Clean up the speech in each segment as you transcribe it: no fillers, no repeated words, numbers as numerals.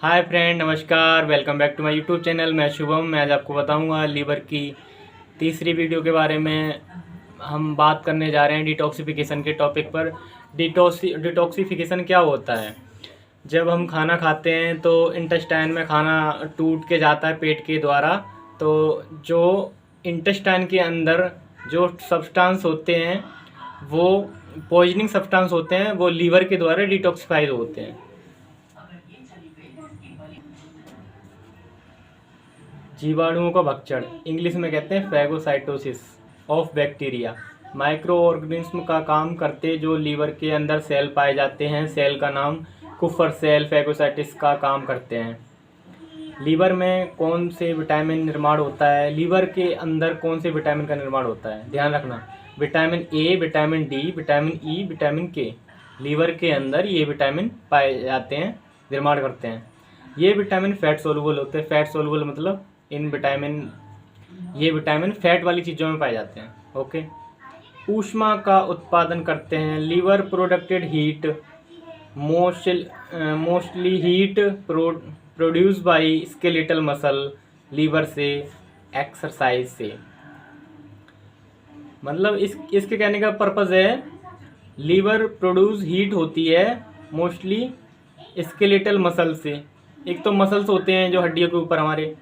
हाय friend, नमस्कार। Welcome back to my YouTube channel. मैं शुभम। मैं आज आपको बताऊंगा लीवर की तीसरी वीडियो के बारे में। हम बात करने जा रहे हैं डिटॉक्सिफिकेशन के टॉपिक पर। डिटॉक्सिफिकेशन क्या होता है? जब हम खाना खाते हैं तो इंटेस्टाइन में खाना टूट के जाता है पेट के द्वारा। तो जो इंटेस्टाइन के अंदर जो सब्सटेंस होते हैं वो पॉइजनिंग सब्सटेंस होते हैं, वो लीवर के द्वारा डिटॉक्सिफाइड होते हैं। जीवाणुओं का भक्षण, इंग्लिश में कहते हैं phagocytosis of bacteria. Micro organism का काम करते जो लीवर के अंदर सेल पाए जाते हैं, सेल का नाम कुफर सेल फैगोसाइटिस का काम करते हैं। लीवर में कौन से विटामिन निर्माण होता है? लीवर के अंदर कौन से विटामिन का निर्माण होता है? ध्यान रखना, vitamin A, vitamin D, vitamin E, vitamin के। लीवर के अंदर ये विटामिन पाए जाते हैं, निर्माण करते हैं। ये विटामिन फैट सोलुबल होते हैं। फैट सोलुबल मतलब ये विटामिन फैट वाली चीज़ों में पाए जाते हैं। ओके। ऊष्मा का उत्पादन करते हैं। Liver produced heat mostly heat produce by skeletal muscle liver से, एक्सरसाइज से। मतलब इसके कहने का पर्पज़ है, लीवर प्रोड्यूस हीट होती है मोस्टली स्केलेटल मसल से। एक तो मसल्स होते हैं जो हड्डियों के ऊपर हमारे,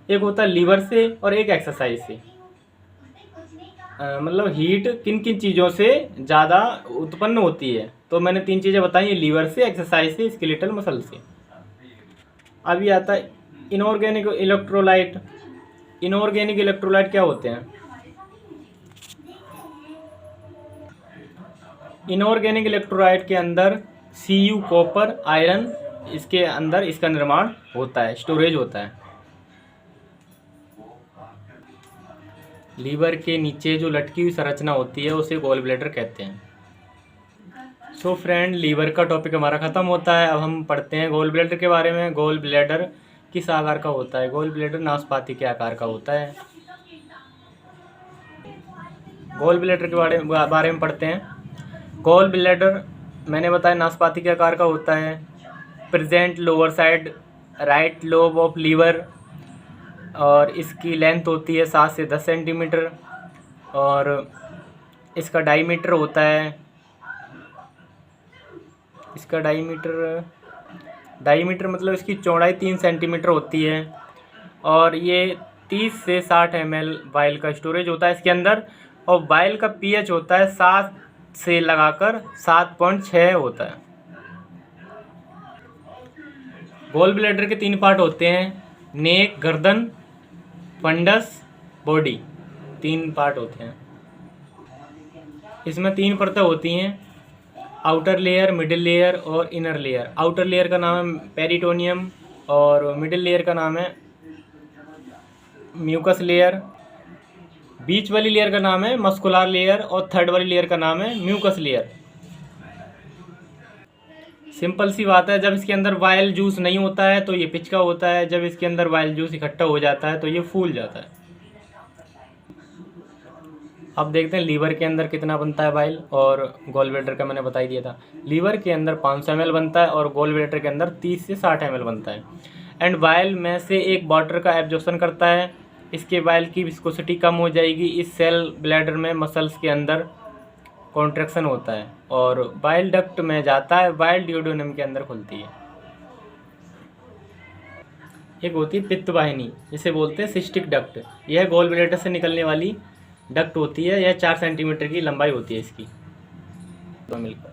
एक होता है लीवर से और एक एक्सरसाइज से। मतलब हीट किन किन चीज़ों से ज़्यादा उत्पन्न होती है? तो मैंने 3 चीज़ें बताई हैं, लीवर से, एक्सरसाइज से, स्केलेटल मसल से। अभी आता है इनऑर्गेनिक इलेक्ट्रोलाइट। इनऑर्गेनिक इलेक्ट्रोलाइट क्या होते हैं? इनऑर्गेनिक इलेक्ट्रोलाइट के अंदर Cu, कॉपर, आयरन, इसके अंदर इसका निर्माण होता है, स्टोरेज होता है। लीवर के नीचे जो लटकी हुई संरचना होती है उसे गॉल ब्लैडर कहते हैं। सो फ्रेंड, लीवर का टॉपिक हमारा ख़त्म होता है। अब हम पढ़ते हैं गॉल ब्लैडर के बारे में। गॉल ब्लैडर किस आकार का होता है? गॉल ब्लैडर नाशपाती के आकार का होता है। गॉल ब्लैडर के बारे में पढ़ते हैं। गॉल ब्लैडर मैंने बताया नाशपाती के आकार का होता है। Present lower side right lobe of liver, और इसकी लेंथ होती है 7 से 10 सेंटीमीटर, और इसका डायमीटर होता है, इसका डायमीटर मतलब इसकी चौड़ाई 3 सेंटीमीटर होती है। और ये 30 से 60 ml वाइल का स्टोरेज होता है इसके अंदर। और वाइल का pH होता है 7 से लगाकर 7.6 होता है। गॉल ब्लैडर के 3 पार्ट होते हैं, नेक, गर्दन, फंडस, बॉडी। 3 पार्ट होते हैं। इसमें 3 परतें होती हैं, आउटर लेयर, मिडिल लेयर और इनर लेयर। आउटर लेयर का नाम है पेरिटोनियम, और मिडिल लेयर का नाम है म्यूकस लेयर। बीच वाली लेयर का नाम है मस्कुलर लेयर, और थर्ड वाली लेयर का नाम है म्यूकस लेयर। सिंपल सी बात है, जब इसके अंदर वाइल जूस नहीं होता है तो ये पिचका होता है, जब इसके अंदर वाइल जूस इकट्ठा हो जाता है तो ये फूल जाता है। अब देखते हैं लीवर के अंदर कितना बनता है वाइल, और गॉल ब्लैडर का मैंने बता ही दिया था। लीवर के अंदर 500 ml बनता है और गॉल ब्लैडर के अंदर 30 से 60 ml बनता है। एंड वाइल में से एक वाटर का एब्जॉर्प्शन करता है। इसके वाइल की विस्कोसिटी कम हो जाएगी। इस सेल ब्लैडर में मसल्स के अंदर कॉन्ट्रैक्शन होता है और बाइल डक्ट में जाता है। बाइल डियोडेनम के अंदर खुलती है। एक होती है पित्त वाहिनी, जिसे बोलते हैं सिस्टिक डक्ट। यह गॉल ब्लैडर से निकलने वाली डक्ट होती है। यह 4 सेंटीमीटर की लंबाई होती है इसकी। तो मिलकर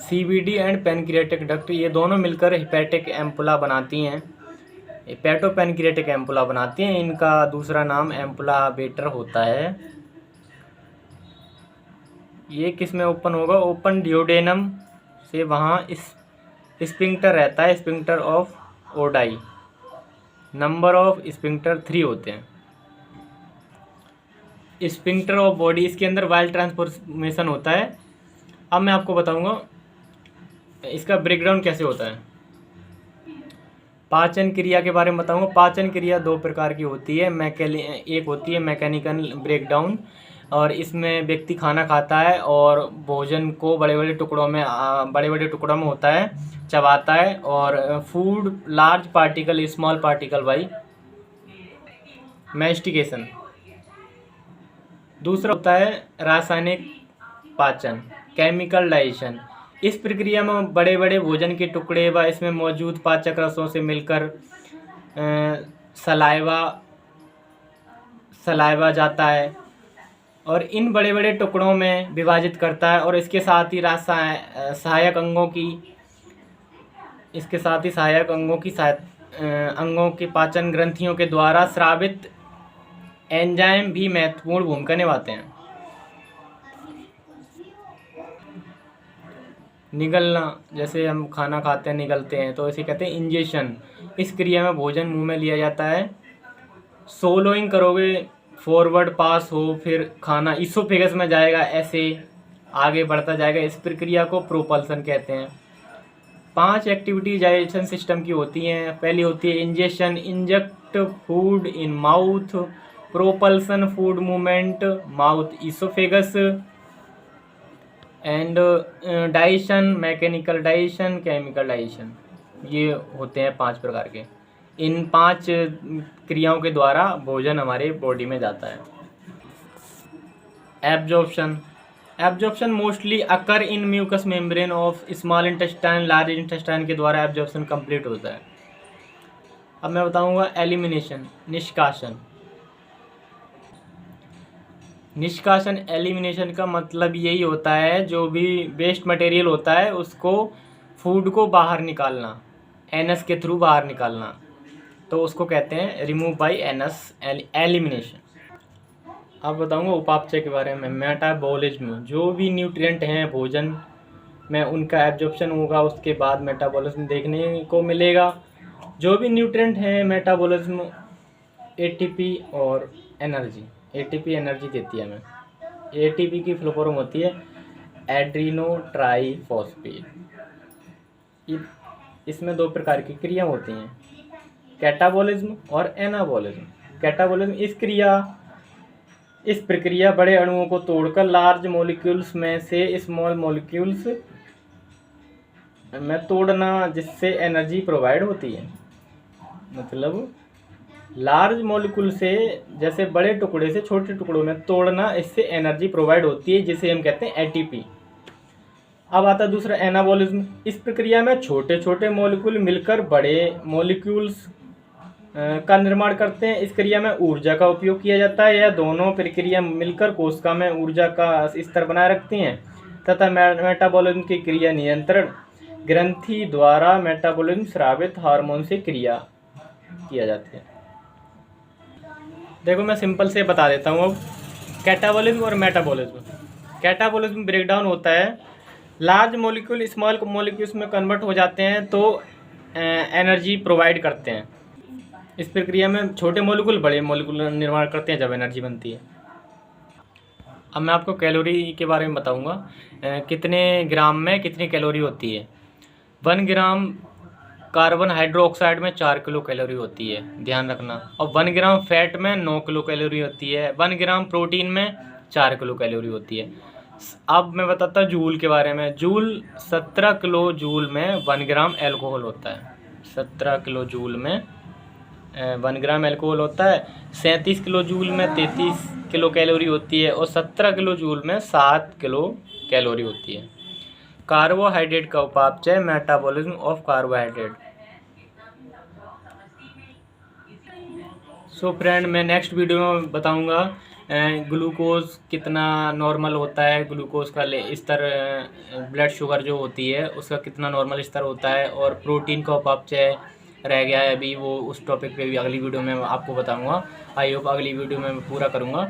CVD एंड पैनक्रियाटिक डक्ट, ये दोनों मिलकर हेपेटिक एम्पुला बनाती हैं, हेपेटोपैनक्रियाटिक एम्पुला बनाती हैं। इनका दूसरा नाम एम्पुला बेटर होता है। ये किस में ओपन होगा? ओपन डियोडेनम से। वहाँ स्पिंक्टर रहता है, sphincter of Oddi. Number of sphincter 3 होते हैं। स्पिंक्टर ऑफ बॉडी, इसके अंदर वाइल ट्रांसफॉर्मेशन होता है। अब मैं आपको बताऊंगा इसका ब्रेकडाउन कैसे होता है। पाचन क्रिया के बारे में बताऊंगा। पाचन क्रिया 2 प्रकार की होती है। एक होती है मैकेनिकल ब्रेकडाउन, और इसमें व्यक्ति खाना खाता है और भोजन को बड़े बड़े टुकड़ों में होता है, चबाता है। और food large particle small particle by mastication. दूसरा होता है रासायनिक पाचन, केमिकल डाइजेशन। इस प्रक्रिया में बड़े बड़े भोजन के टुकड़े व इसमें मौजूद पाचक रसों से मिलकर सलाइवा जाता है और इन बड़े बड़े टुकड़ों में विभाजित करता है। और इसके साथ ही सहायक अंगों की पाचन ग्रंथियों के द्वारा स्रावित एंजाइम भी महत्वपूर्ण भूमिका निभाते हैं। निगलना, जैसे हम खाना खाते हैं निगलते हैं, तो इसे कहते हैं इंजेशन। इस क्रिया में भोजन मुंह में लिया जाता है। सोलोइंग करोगे, फॉरवर्ड पास हो, फिर खाना इसोफेगस में जाएगा, ऐसे आगे बढ़ता जाएगा। इस प्रक्रिया को प्रोपल्सन कहते हैं। 5 एक्टिविटी डाइजेशन सिस्टम की होती हैं। पहली होती है ingestion, inject food in mouth. Propulsion, food movement, mouth oesophagus. And digestion, mechanical digestion, chemical digestion. ये होते हैं 5 प्रकार के। इन 5 क्रियाओं के द्वारा भोजन हमारे बॉडी में जाता है। Absorption mostly occur in mucous membrane of small intestine, large intestine के द्वारा एब्जॉर्प्शन कंप्लीट होता है। अब मैं बताऊंगा एलिमिनेशन, निष्कासन। एलिमिनेशन का मतलब यही होता है, जो भी वेस्ट मटेरियल होता है उसको, फूड को बाहर निकालना, एनस के थ्रू बाहर निकालना, तो उसको कहते हैं रिमूव बाय एनस, एलिमिनेशन। अब बताऊंगा उपापचय के बारे में। मेटाबॉलिज्म, जो भी न्यूट्रिएंट हैं भोजन में उनका एब्जॉर्प्शन होगा, उसके बाद मेटाबॉलिज्म देखने को मिलेगा। जो भी न्यूट्रिएंट हैं मेटाबॉलिज्म एटीपी और एनर्जी। एटीपी एनर्जी देती है हमें। एटीपी की फुल फॉर्म होती है एड्रीनो ट्राईफॉस्फेट। इसमें 2 प्रकार की क्रिया होती हैं, कैटाबॉलिज्म और एनाबॉलिज्म। कैटाबॉलिज्म इस प्रक्रिया बड़े अणुओं को तोड़कर लार्ज मॉलिक्यूल्स में से स्मॉल मॉलिक्यूल्स में तोड़ना, जिससे एनर्जी प्रोवाइड होती है। मतलब लार्ज मॉलिक्यूल से, जैसे बड़े टुकड़े से छोटे टुकड़ों में तोड़ना, इससे एनर्जी प्रोवाइड होती है, जिसे हम कहते हैं एटीपी। अब आता है दूसरा एनाबॉलिज्म। इस प्रक्रिया में छोटे छोटे मॉलिक्यूल मिलकर बड़े मॉलिक्यूल्स का निर्माण करते हैं। इस क्रिया में ऊर्जा का उपयोग किया जाता है। यह दोनों प्रक्रिया मिलकर कोशिका में ऊर्जा का स्तर बनाए रखती हैं तथा मेटाबॉलिज्म की क्रिया नियंत्रण ग्रंथि द्वारा मेटाबॉलिज्म स्रावित हार्मोन से क्रिया किया जाती है। देखो मैं सिंपल से बता देता हूँ अब कैटाबॉलिज्म और मेटाबॉलिज्म। कैटाबॉलिज्म ब्रेकडाउन होता है, लार्ज मॉलिक्यूल स्मॉल मॉलिक्यूल्स में कन्वर्ट हो जाते हैं तो एनर्जी प्रोवाइड करते हैं। इस प्रक्रिया में छोटे मॉलिक्यूल बड़े मॉलिक्यूल निर्माण करते हैं जब एनर्जी बनती है। अब मैं आपको कैलोरी के बारे में बताऊंगा, कितने ग्राम में कितनी कैलोरी होती है। 1 ग्राम कार्बन हाइड्रोक्साइड में 4 किलो कैलोरी होती है, ध्यान रखना। और 1 ग्राम फैट में 9 किलो कैलोरी होती है। 1 ग्राम प्रोटीन में 4 किलो कैलोरी होती है। अब मैं बताता हूँ जूल के बारे में। जूल 17 किलो जूल में 1 ग्राम एल्कोहल होता है। 17 किलो जूल में 1 ग्राम एल्कोहल होता है। 37 किलो जूल में 33 किलो कैलोरी होती है और 17 किलो जूल में 7 किलो कैलोरी होती है। कार्बोहाइड्रेट का उपापचय, metabolism of carbohydrate. So friend, मैं नेक्स्ट वीडियो में बताऊंगा ग्लूकोज कितना नॉर्मल होता है, ग्लूकोज का स्तर, ब्लड शुगर जो होती है उसका कितना नॉर्मल स्तर होता है, और प्रोटीन का उपापचय रह गया है अभी, वो उस टॉपिक पे भी अगली वीडियो में आपको बताऊंगा। आई होप अगली वीडियो में मैं पूरा करूंगा।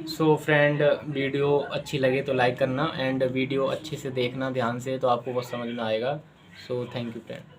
सो फ्रेंड, वीडियो अच्छी लगे तो लाइक करना एंड वीडियो अच्छे से देखना ध्यान से, तो आपको बहुत समझ में आएगा। So thank you friend.